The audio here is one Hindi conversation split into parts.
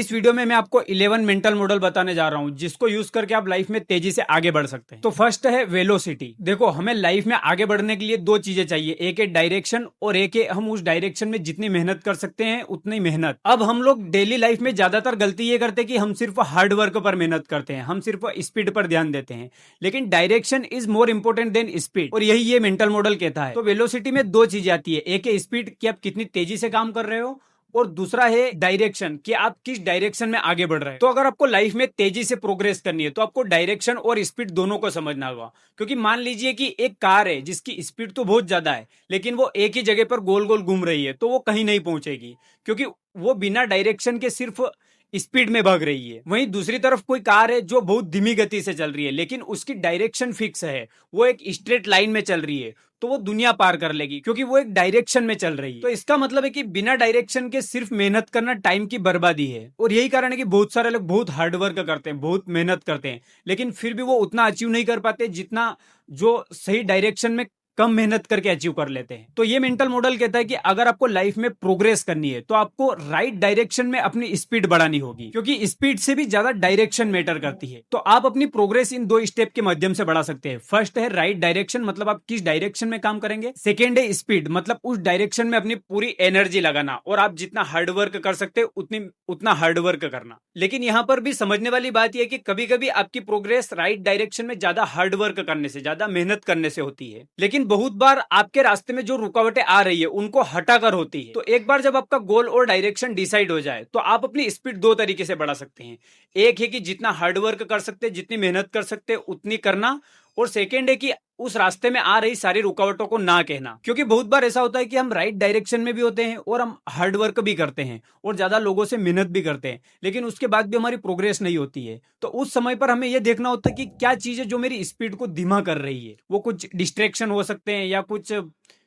इस वीडियो में मैं आपको 11 मेंटल मॉडल बताने जा रहा हूं जिसको यूज करके आप लाइफ में तेजी से आगे बढ़ सकते हैं। तो फर्स्ट है वेलोसिटी। देखो, हमें लाइफ में आगे बढ़ने के लिए दो चीजें चाहिए, एक है डायरेक्शन और एक है हम उस डायरेक्शन में जितनी मेहनत कर सकते हैं उतनी मेहनत। अब हम लोग डेली लाइफ में ज्यादातर गलती ये करते हैं कि हम सिर्फ हार्ड वर्क पर मेहनत करते हैं, हम सिर्फ स्पीड पर ध्यान देते हैं, लेकिन direction is more important than speed, और यही ये मेंटल मॉडल कहता है। तो वेलोसिटी में दो चीजें आती है, एक है स्पीड कि आप कितनी तेजी से काम कर रहे हो, और दूसरा है डायरेक्शन कि आप किस डायरेक्शन में आगे बढ़ रहे हैं। तो अगर आपको लाइफ में तेजी से प्रोग्रेस करनी है तो आपको डायरेक्शन और स्पीड दोनों को समझना होगा। क्योंकि मान लीजिए कि एक कार है जिसकी स्पीड तो बहुत ज्यादा है, लेकिन वो एक ही जगह पर गोल गोल घूम रही है, तो वो कहीं नहीं पहुंचेगी, क्योंकि वो बिना डायरेक्शन के सिर्फ स्पीड में भाग रही है। वहीं दूसरी तरफ कोई कार है जो बहुत धीमी गति से चल रही है, लेकिन उसकी डायरेक्शन फिक्स है, वो एक स्ट्रेट लाइन में चल रही है, तो वो दुनिया पार कर लेगी, क्योंकि वो एक डायरेक्शन में चल रही है। तो इसका मतलब है कि बिना डायरेक्शन के सिर्फ मेहनत करना टाइम की बर्बादी है। और यही कारण है कि बहुत सारे लोग बहुत हार्ड वर्क करते हैं, बहुत मेहनत करते हैं, लेकिन फिर भी वो उतना अचीव नहीं कर पाते जितना जो सही डायरेक्शन में कम मेहनत करके अचीव कर लेते हैं। तो ये मेंटल मॉडल कहता है कि अगर आपको लाइफ में प्रोग्रेस करनी है तो आपको राइट डायरेक्शन में अपनी स्पीड बढ़ानी होगी, क्योंकि स्पीड से भी ज्यादा डायरेक्शन मैटर करती है। तो आप अपनी प्रोग्रेस इन दो स्टेप के माध्यम से बढ़ा सकते हैं। फर्स्ट है राइट डायरेक्शन, मतलब आप किस डायरेक्शन में काम करेंगे। सेकेंड है स्पीड, मतलब उस डायरेक्शन में अपनी पूरी एनर्जी लगाना, और आप जितना हार्ड वर्क कर सकते हैं उतना हार्ड वर्क करना। लेकिन यहाँ पर भी समझने वाली बात यह है कि कभी कभी आपकी प्रोग्रेस राइट डायरेक्शन में ज्यादा हार्ड वर्क करने से, ज्यादा मेहनत करने से होती है, लेकिन बहुत बार आपके रास्ते में जो रुकावटें आ रही है उनको हटाकर होती है। तो एक बार जब आपका गोल और डायरेक्शन डिसाइड हो जाए तो आप अपनी स्पीड दो तरीके से बढ़ा सकते हैं। एक है कि जितना हार्ड वर्क कर सकते हैं, जितनी मेहनत कर सकते हैं उतनी करना, और सेकेंड है कि उस रास्ते में आ रही सारी रुकावटों को ना कहना। क्योंकि बहुत बार ऐसा होता है कि हम राइट डायरेक्शन में भी होते हैं और हम हार्ड वर्क भी करते हैं और ज्यादा लोगों से मेहनत भी करते हैं, लेकिन उसके बाद भी हमारी प्रोग्रेस नहीं होती है। तो उस समय पर हमें यह देखना होता है कि क्या चीज है जो मेरी स्पीड को धीमा कर रही है। वो कुछ डिस्ट्रैक्शन हो सकते हैं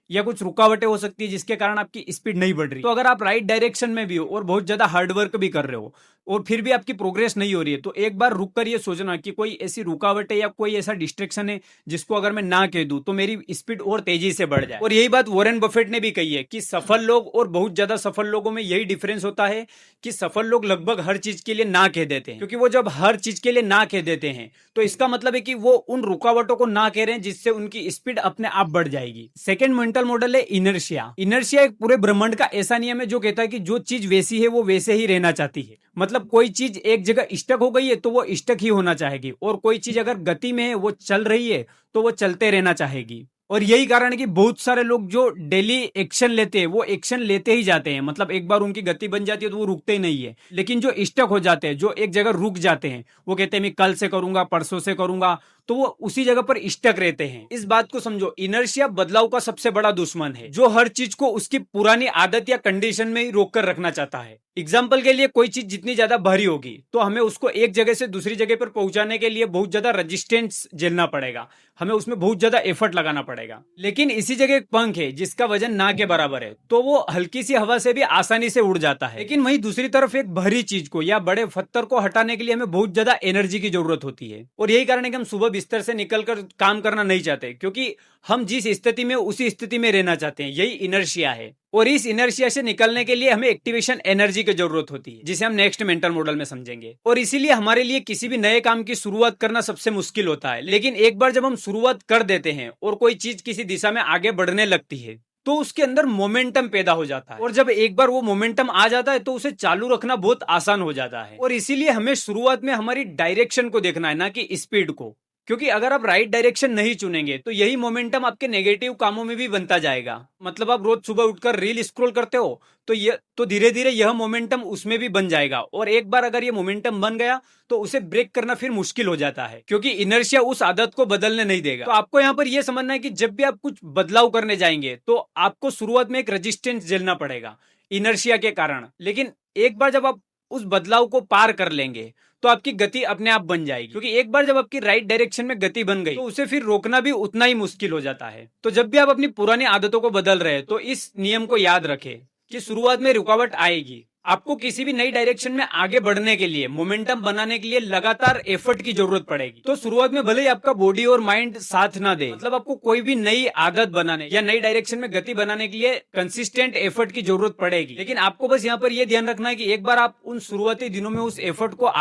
या कुछ रुकावटें हो सकती है जिसके कारण आपकी स्पीड नहीं बढ़ रही। तो अगर आप राइट डायरेक्शन में भी हो और बहुत ज्यादा हार्ड वर्क भी कर रहे हो और फिर भी आपकी प्रोग्रेस नहीं हो रही है, तो एक बार रुक कर ये सोचना कि कोई ऐसी रुकावट है या कोई ऐसा डिस्ट्रैक्शन है जिसको अगर मैं ना कह दूं तो मेरी स्पीड और तेजी से बढ़ जाए। और यही बात वॉरेन बफेट ने भी कही है कि सफल लोग और बहुत ज्यादा सफल लोगों में यही डिफरेंस होता है कि सफल लोग लगभग हर चीज के लिए ना कह देते हैं, क्योंकि वो जब हर चीज के लिए ना कह देते हैं तो इसका मतलब है कि वो उन रुकावटों को ना कह रहे हैं जिससे उनकी स्पीड अपने आप बढ़ जाएगी। सेकेंड मेंटल मॉडल है इनर्शिया। इनर्शिया एक पूरे ब्रह्मांड का ऐसा नियम है जो कहता है कि जो चीज वैसी है वो वैसे ही रहना चाहती है। मतलब कोई चीज एक जगह स्टक हो गई है तो वो स्टक ही होना चाहेगी, और कोई चीज अगर गति में है, वो चल रही है, तो वो चलते रहना चाहेगी। और यही कारण है कि बहुत सारे लोग जो डेली एक्शन लेते हैं वो एक्शन लेते ही जाते हैं, मतलब एक बार उनकी गति बन जाती है तो वो रुकते ही नहीं है। लेकिन जो स्टक हो जाते हैं, जो एक जगह रुक जाते हैं, वो कहते हैं मैं कल से करूंगा, परसों से करूंगा, तो वो उसी जगह पर स्टक रहते हैं। इस बात को समझो, इनर्शिया बदलाव का सबसे बड़ा दुश्मन है, जो हर चीज को उसकी पुरानी आदत या कंडीशन में ही रोक कर रखना चाहता है। एग्जाम्पल के लिए, कोई चीज जितनी ज्यादा भारी होगी तो हमें उसको एक जगह से दूसरी जगह पर पहुंचाने के लिए बहुत ज्यादा रेजिस्टेंस झेलना पड़ेगा, हमें उसमें बहुत ज्यादा एफर्ट लगाना पड़ेगा। लेकिन इसी जगह एक पंख है जिसका वजन ना के बराबर है, तो वो हल्की सी हवा से भी आसानी से उड़ जाता है। लेकिन वहीं दूसरी तरफ एक भारी चीज को या बड़े पत्थर को हटाने के लिए हमें बहुत ज्यादा एनर्जी की जरूरत होती है। और यही कारण है कि हम सुबह बिस्तर से निकलकर काम करना नहीं चाहते, क्योंकि हम जिस स्थिति में उसी स्थिति में रहना चाहते हैं। यही इनर्शिया है, और इस इनर्शिया से निकलने के लिए हमें एक्टिवेशन एनर्जी की जरूरत होती है, जिसे हम नेक्स्ट मेंटल मॉडल में समझेंगे। और इसीलिए हमारे लिए किसी भी नए काम की शुरुआत करना सबसे मुश्किल होता है, लेकिन एक बार जब हम शुरुआत कर देते हैं और कोई चीज किसी दिशा में आगे बढ़ने लगती है तो उसके अंदर मोमेंटम पैदा हो जाता है, और जब एक बार वो मोमेंटम आ जाता है तो उसे चालू रखना बहुत आसान हो जाता है। और इसीलिए हमें शुरुआत में हमारी डायरेक्शन को देखना है, ना कि स्पीड को, क्योंकि अगर आप राइट डायरेक्शन नहीं चुनेंगे तो यही मोमेंटम आपके नेगेटिव कामों में भी बनता जाएगा। मतलब आप रोज सुबह उठकर रील स्क्रॉल करते हो तो धीरे धीरे यह मोमेंटम उसमें भी बन जाएगा, और एक बार अगर ये मोमेंटम बन गया तो उसे ब्रेक करना फिर मुश्किल हो जाता है, क्योंकि इनर्शिया उस आदत को बदलने नहीं देगा। तो आपको यहाँ पर यह समझना है कि जब भी आप कुछ बदलाव करने जाएंगे तो आपको शुरुआत में एक रेजिस्टेंस झेलना पड़ेगा इनर्शिया के कारण, लेकिन एक बार जब आप उस बदलाव को पार कर लेंगे तो आपकी गति अपने आप बन जाएगी। क्योंकि एक बार जब आपकी राइट डायरेक्शन में गति बन गई तो उसे फिर रोकना भी उतना ही मुश्किल हो जाता है। तो जब भी आप अपनी पुरानी आदतों को बदल रहे हैं तो इस नियम को याद रखें कि शुरुआत में रुकावट आएगी, आपको किसी भी नई डायरेक्शन में आगे बढ़ने के लिए, मोमेंटम बनाने के लिए लगातार एफर्ट की जरूरत पड़ेगी। तो शुरुआत में भले ही आपका बॉडी और माइंड साथ ना दे, मतलब आपको कोई भी नई आदत बनाने या नई डायरेक्शन में गति बनाने के लिए कंसिस्टेंट एफर्ट की जरूरत पड़ेगी। लेकिन आपको बस यहाँ पर यह ध्यान रखना है कि एक बार आप उन शुरुआती दिनों में उस एफर्ट को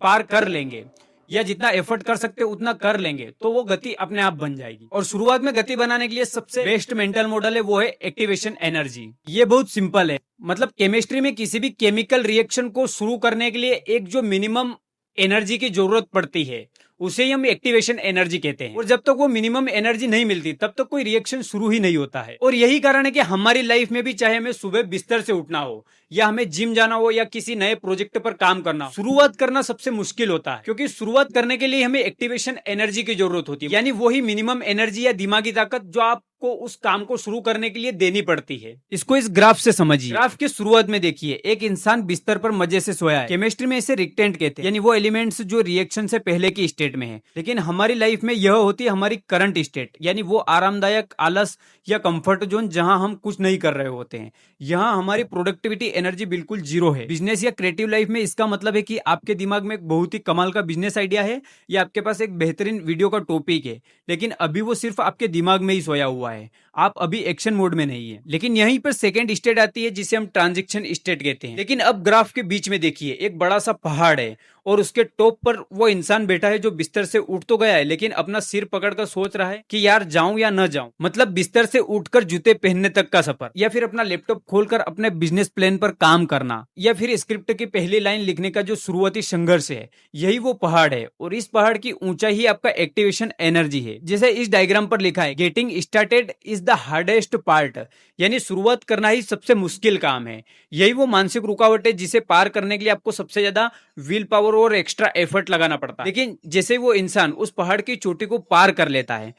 पार कर लेंगे या जितना एफर्ट कर सकते हो उतना कर लेंगे तो वो गति अपने आप बन जाएगी। और शुरुआत में गति बनाने के लिए सबसे बेस्ट मेंटल मॉडल है वो है एक्टिवेशन एनर्जी। ये बहुत सिंपल है, मतलब केमिस्ट्री में किसी भी केमिकल रिएक्शन को शुरू करने के लिए एक जो मिनिमम एनर्जी की जरूरत पड़ती है उसे ही हम एक्टिवेशन एनर्जी कहते हैं। और जब तक वो मिनिमम एनर्जी नहीं मिलती तब तक कोई रिएक्शन शुरू ही नहीं होता है। और यही कारण है कि हमारी लाइफ में भी, चाहे हमें सुबह बिस्तर से उठना हो या हमें जिम जाना हो या किसी नए प्रोजेक्ट पर काम करना हो, शुरुआत करना सबसे मुश्किल होता है। क्योंकि शुरुआत करने के लिए हमें एक्टिवेशन एनर्जी की जरूरत होती है, यानी वही मिनिमम एनर्जी या दिमागी ताकत जो आपको उस काम को शुरू करने के लिए देनी पड़ती है। इसको इस ग्राफ से समझिए। ग्राफ के शुरुआत में देखिए, एक इंसान बिस्तर पर मजे से सोया है। केमिस्ट्री में इसे रिक्टेंट कहते हैं, यानी वो एलिमेंट्स जो रिएक्शन से पहले की स्टेट में है। लेकिन हमारी लाइफ में यह होती है हमारी करंट स्टेट, यानी वो आरामदायक आलस या कंफर्ट जोन जहां हम कुछ नहीं कर रहे होते हैं। यहाँ हमारी प्रोडक्टिविटी एनर्जी बिल्कुल जीरो है। बिजनेस या क्रिएटिव लाइफ में इसका मतलब है कि आपके दिमाग में एक बहुत ही कमाल का बिजनेस आइडिया है या आपके पास एक बेहतरीन वीडियो का टॉपिक है, लेकिन अभी वो सिर्फ आपके दिमाग में ही सोया हुआ है, आप अभी एक्शन मोड में नहीं है। लेकिन यहीं पर सेकेंड स्टेट आती है जिसे हम ट्रांजिशन स्टेट कहते हैं। लेकिन अब ग्राफ के बीच में देखिए, एक बड़ा सा पहाड़ है और उसके टॉप पर वो इंसान बैठा है जो बिस्तर से उठ तो गया है लेकिन अपना सिर पकड़कर सोच रहा है कि यार जाऊं या न जाऊं। मतलब बिस्तर से उठकर जूते पहनने तक का सफर, या फिर अपना लैपटॉप खोलकर अपने बिजनेस प्लान पर काम करना, या फिर स्क्रिप्ट की पहली लाइन लिखने का जो शुरुआती संघर्ष है, यही वो पहाड़ है। और इस पहाड़ की ऊंचाई ही आपका एक्टिवेशन एनर्जी है। जैसे इस डायग्राम पर लिखा है, getting started is the hardest part, यानी शुरुआत करना ही सबसे मुश्किल काम है। यही वो मानसिक रुकावट है जिसे पार करने के लिए आपको सबसे ज्यादा विल पावर और एक्स्ट्रा एफर्ट लगाना पड़ता है। लेकिन जैसे वो इंसान उस पहाड़ की चोटी को पार कर लेता है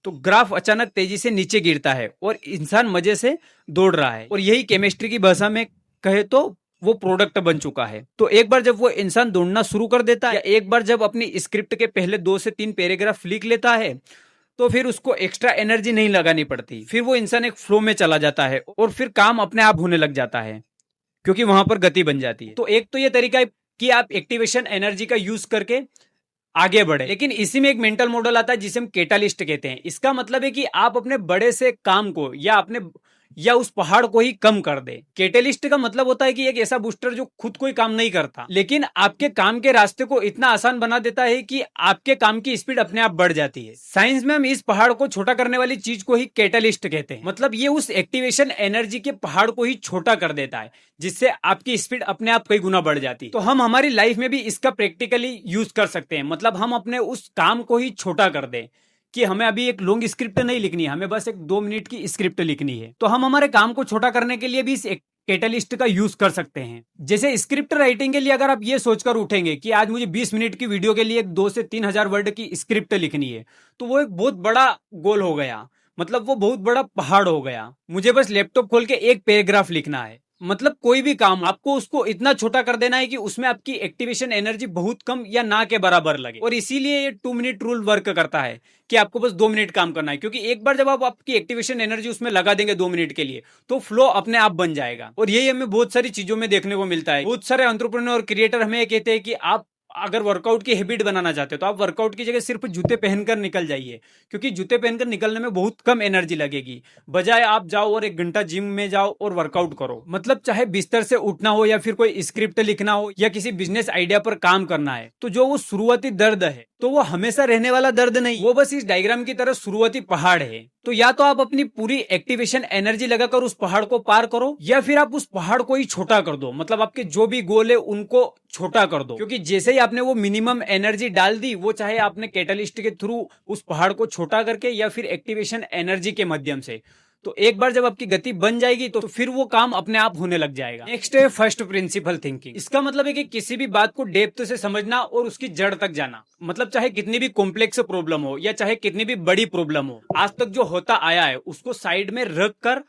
तो ग्राफ अचानक तेजी से नीचे गिरता है और इंसान मजे से दौड़ रहा है। और यही केमिस्ट्री की भाषा में कहे तो वो प्रोडक्ट बन चुका है। तो एक बार जब वो इंसान दौड़ना शुरू कर देता है, या एक बार जब अपनी स्क्रिप्ट के पहले 2 से 3 पैराग्राफ लिख लेता है, तो फिर उसको एक्स्ट्रा एनर्जी नहीं लगानी पड़ती। फिर वो इंसान एक फ्लो में चला जाता है और फिर काम अपने आप होने लग जाता है क्योंकि वहां पर गति बन जाती है। तो एक तो ये तरीका है कि आप एक्टिवेशन एनर्जी का यूज करके आगे बढ़े। लेकिन इसी में एक मेंटल मॉडल आता है जिसे हम कैटालिस्ट कहते हैं। इसका मतलब है कि आप अपने बड़े से काम को या उस पहाड़ को ही कम कर दे। कैटेलिस्ट का मतलब होता है कि एक ऐसा बूस्टर जो खुद कोई काम नहीं करता लेकिन आपके काम के रास्ते को इतना आसान बना देता है कि आपके काम की स्पीड अपने आप बढ़ जाती है। साइंस में हम इस पहाड़ को छोटा करने वाली चीज को ही कैटेलिस्ट कहते हैं। मतलब ये उस एक्टिवेशन एनर्जी के पहाड़ को ही छोटा कर देता है जिससे आपकी स्पीड अपने आप कई गुना बढ़ जाती है। तो हम हमारी लाइफ में भी इसका प्रैक्टिकली यूज कर सकते हैं। मतलब हम अपने उस काम को ही छोटा कर दें कि हमें अभी एक लॉन्ग स्क्रिप्ट नहीं लिखनी है, हमें बस एक 2 मिनट की स्क्रिप्ट लिखनी है। तो हम हमारे काम को छोटा करने के लिए भी इस कैटलिस्ट का यूज कर सकते हैं। जैसे स्क्रिप्ट राइटिंग के लिए अगर आप ये सोचकर उठेंगे कि आज मुझे 20 मिनट की वीडियो के लिए 2 से 3 हजार वर्ड की स्क्रिप्ट लिखनी है, तो वो एक बहुत बड़ा गोल हो गया। मतलब वो बहुत बड़ा पहाड़ हो गया। मुझे बस लैपटॉप खोल के एक पैराग्राफ लिखना है। मतलब कोई भी काम आपको उसको इतना छोटा कर देना है कि उसमें आपकी एक्टिवेशन एनर्जी बहुत कम या ना के बराबर लगे। और इसीलिए ये 2 मिनट रूल वर्क करता है कि आपको बस 2 मिनट काम करना है। क्योंकि एक बार जब आप आपकी एक्टिवेशन एनर्जी उसमें लगा देंगे 2 मिनट के लिए, तो फ्लो अपने आप बन जाएगा। और यही हमें बहुत सारी चीजों में देखने को मिलता है। बहुत सारे एंटरप्रेन्योर और क्रिएटर हमें कहते हैं कि आप अगर वर्कआउट की हैबिट बनाना चाहते हो तो आप वर्कआउट की जगह सिर्फ जूते पहनकर निकल जाइए, क्योंकि जूते पहनकर निकलने में बहुत कम एनर्जी लगेगी। बजाय आप जाओ और 1 घंटा जिम में जाओ और वर्कआउट करो। मतलब चाहे बिस्तर से उठना हो या फिर कोई स्क्रिप्ट लिखना हो या किसी बिजनेस आइडिया पर काम करना है, तो जो वो शुरुआती दर्द है तो वो हमेशा रहने वाला दर्द नहीं, वो बस इस डायग्राम की तरह शुरुआती पहाड़ है। तो या तो आप अपनी पूरी एक्टिवेशन एनर्जी लगाकर उस पहाड़ को पार करो, या फिर आप उस पहाड़ को ही छोटा कर दो। मतलब आपके जो भी गोल है उनको छोटा कर दो, क्योंकि जैसे ही आपने वो मिनिमम एनर्जी डाल दी, वो चाहे आपने कैटलिस्ट के थ्रू उस पहाड़ को छोटा करके या फिर एक्टिवेशन एनर्जी के माध्यम से, तो एक बार जब आपकी गति बन जाएगी तो फिर वो काम अपने आप होने लग जाएगा। नेक्स्ट है फर्स्ट प्रिंसिपल थिंकिंग। इसका मतलब है कि किसी भी बात को डेप्थ से समझना और उसकी जड़ तक जाना। मतलब चाहे कितनी भी कॉम्प्लेक्स प्रॉब्लम हो या चाहे कितनी भी बड़ी प्रॉब्लम हो, आज तक जो होता आया है उसको साइड में रख कर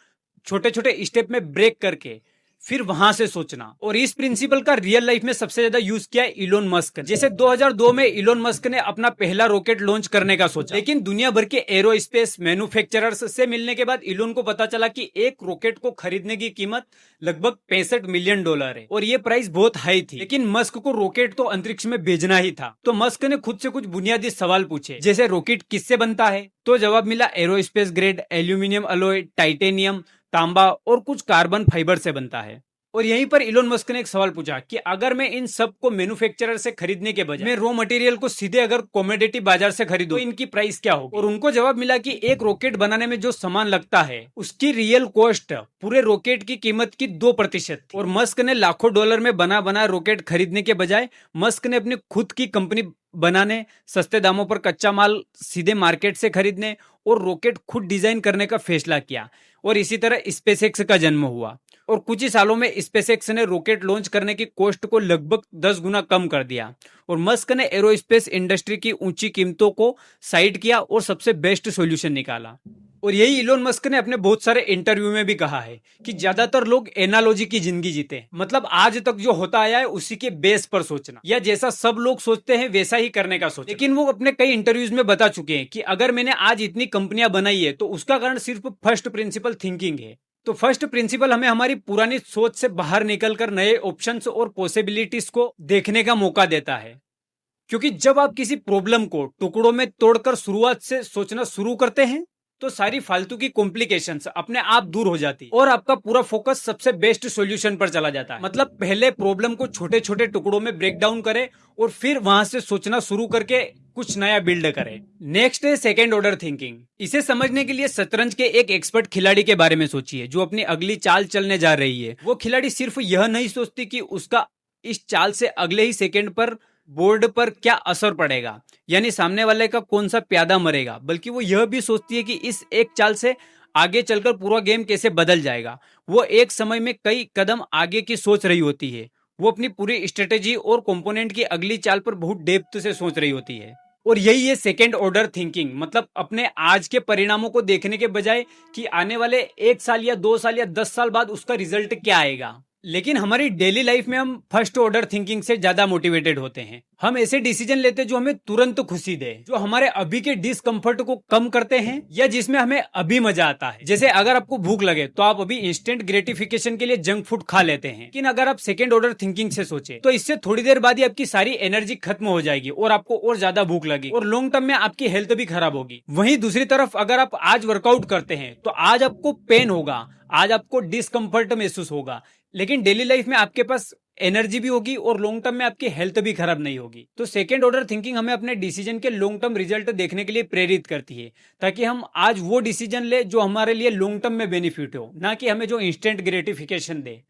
छोटे छोटे स्टेप में ब्रेक करके फिर वहां से सोचना। और इस प्रिंसिपल का रियल लाइफ में सबसे ज्यादा यूज किया है इलोन मस्क। जैसे 2002 में इलोन मस्क ने अपना पहला रॉकेट लॉन्च करने का सोचा, लेकिन दुनिया भर के एरोस्पेस मैन्युफैक्चरर्स से मिलने के बाद इलोन को पता चला कि एक रॉकेट को खरीदने की कीमत लगभग $65 मिलियन है और ये प्राइस बहुत हाई थी। लेकिन मस्क को रॉकेट तो अंतरिक्ष में भेजना ही था, तो मस्क ने खुद से कुछ बुनियादी सवाल पूछे, जैसे रॉकेट किससे बनता है? तो जवाब मिला aerospace grade aluminium alloy, titanium, तांबा और कुछ कार्बन फाइबर से बनता है। और यहीं पर इलोन मस्क ने एक सवाल पूछा कि अगर मैं इन सब को मैन्युफैक्चरर से खरीदने के बजाय मैं रॉ मटेरियल को सीधे अगर कमोडिटी बाजार से खरीदूं तो इनकी प्राइस क्या होगी? और उनको जवाब मिला कि एक रॉकेट बनाने में जो सामान लगता है उसकी रियल कॉस्ट पूरे रॉकेट की कीमत की 2% थी। और मस्क ने लाखों डॉलर में बना बना रॉकेट खरीदने के बजाय मस्क ने अपनी खुद की कंपनी बनाने, सस्ते दामों पर कच्चा माल सीधे मार्केट से खरीदने और रॉकेट खुद डिजाइन करने का फैसला किया। और इसी तरह स्पेसएक्स का जन्म हुआ और कुछ ही सालों में स्पेसएक्स ने रॉकेट लॉन्च करने की कॉस्ट को लगभग 10 गुना कम कर दिया। और मस्क ने एरोस्पेस इंडस्ट्री की ऊंची कीमतों को साइड किया और सबसे बेस्ट सॉल्यूशन निकाला। और यही इलोन मस्क ने अपने बहुत सारे इंटरव्यू में भी कहा है कि ज्यादातर लोग एनालॉजी की जिंदगी जीते हैं, मतलब आज तक जो होता आया है उसी के बेस पर सोचना, या जैसा सब लोग सोचते हैं वैसा ही करने का सोचना। लेकिन वो अपने कई इंटरव्यूज में बता चुके हैं कि अगर मैंने आज इतनी कंपनियां बनाई है तो उसका कारण सिर्फ फर्स्ट प्रिंसिपल थिंकिंग है। तो फर्स्ट प्रिंसिपल हमें हमारी पुरानी सोच से बाहर निकलकर नए ऑप्शंस और पॉसिबिलिटीज को देखने का मौका देता है। क्योंकि जब आप किसी प्रॉब्लम को टुकड़ों में तोड़कर शुरुआत से सोचना शुरू करते हैं तो सारी फालतू की कॉम्प्लिकेशंस अपने आप दूर हो जाती और आपका पूरा फोकस सबसे बेस्ट सॉल्यूशन पर चला जाता है। मतलब पहले प्रॉब्लम को छोटे छोटे टुकड़ों में ब्रेक डाउन करें और फिर वहां से सोचना शुरू करके कुछ नया बिल्ड करें। नेक्स्ट है सेकेंड ऑर्डर थिंकिंग। इसे समझने के लिए शतरंज के एक एक्सपर्ट खिलाड़ी के बारे में सोचिए जो अपनी अगली चाल चलने जा रही है। वो खिलाड़ी सिर्फ यह नहीं सोचती कि उसका इस चाल से अगले ही सेकेंड पर बोर्ड पर क्या असर पड़ेगा, यानी सामने वाले का कौन सा प्यादा मरेगा, बल्कि वो यह भी सोचती है कि इस एक चाल से आगे चलकर पूरा गेम कैसे बदल जाएगा। वो एक समय में कई कदम आगे की सोच रही होती है। वो अपनी पूरी स्ट्रेटेजी और कंपोनेंट की अगली चाल पर बहुत डेप्थ से सोच रही होती है। और यही है सेकेंड ऑर्डर थिंकिंग, मतलब अपने आज के परिणामों को देखने के बजाय कि आने वाले 1 साल या 2 साल या 10 साल बाद उसका रिजल्ट क्या आएगा। लेकिन हमारी डेली लाइफ में हम फर्स्ट ऑर्डर थिंकिंग से ज्यादा मोटिवेटेड होते हैं। हम ऐसे डिसीजन लेते हैं जो हमें तुरंत खुशी दे, जो हमारे अभी के डिस्कम्फर्ट को कम करते हैं या जिसमें हमें अभी मजा आता है। जैसे अगर आपको भूख लगे तो आप अभी इंस्टेंट ग्रेटिफिकेशन के लिए जंक फूड खा लेते हैं, लेकिन अगर आप सेकेंड ऑर्डर थिंकिंग से सोचे तो इससे थोड़ी देर बाद ही आपकी सारी एनर्जी खत्म हो जाएगी और आपको और ज्यादा भूख लगी और लॉन्ग टर्म में आपकी हेल्थ भी खराब होगी। वहीं दूसरी तरफ अगर आप आज वर्कआउट करते हैं तो आज आपको पेन होगा, आज आपको डिस्कम्फर्ट महसूस होगा, लेकिन डेली लाइफ में आपके पास एनर्जी भी होगी और लॉन्ग टर्म में आपकी हेल्थ भी खराब नहीं होगी। तो सेकेंड ऑर्डर थिंकिंग हमें अपने डिसीजन के लॉन्ग टर्म रिजल्ट देखने के लिए प्रेरित करती है, ताकि हम आज वो डिसीजन ले जो हमारे लिए लॉन्ग टर्म में बेनिफिट हो, ना कि हमें जो इंस्टेंट ग्रेटिफिकेशन दे।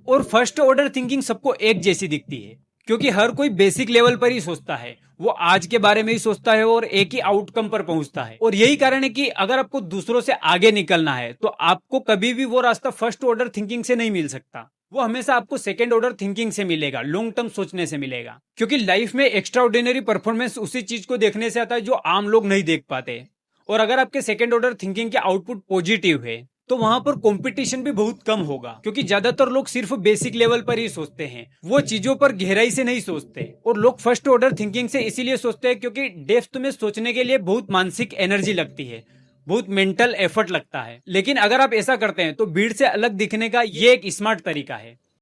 और फर्स्ट ऑर्डर थिंकिंग सबको एक जैसी दिखती है क्योंकि हर कोई बेसिक लेवल पर ही सोचता है, वो आज के बारे में ही सोचता है और एक ही आउटकम पर पहुंचता है। और यही कारण है कि अगर आपको दूसरों से आगे निकलना है तो आपको कभी भी वो रास्ता फर्स्ट ऑर्डर थिंकिंग से नहीं मिल सकता। वो हमेशा आपको सेकेंड ऑर्डर थिंकिंग से मिलेगा, लॉन्ग टर्म सोचने से मिलेगा। क्योंकि लाइफ में एक्स्ट्रा ऑर्डिनरी परफॉर्मेंस उसी चीज को देखने से आता है जो आम लोग नहीं देख पाते। और अगर आपके सेकेंड ऑर्डर थिंकिंग के आउटपुट पॉजिटिव है तो वहां पर कंपटीशन भी बहुत कम होगा, क्योंकि ज्यादातर लोग सिर्फ बेसिक लेवल पर ही सोचते हैं, वो चीजों पर गहराई से नहीं सोचते। और लोग फर्स्ट ऑर्डर थिंकिंग से इसीलिए सोचते हैं क्योंकि डेप्थ में सोचने के लिए बहुत मानसिक एनर्जी लगती है, बहुत मेंटल एफर्ट लगता है। लेकिन अगर आप ऐसा करते हैं तो भीड़ से अलग दिखने का ये एक स्मार्ट तरीका है।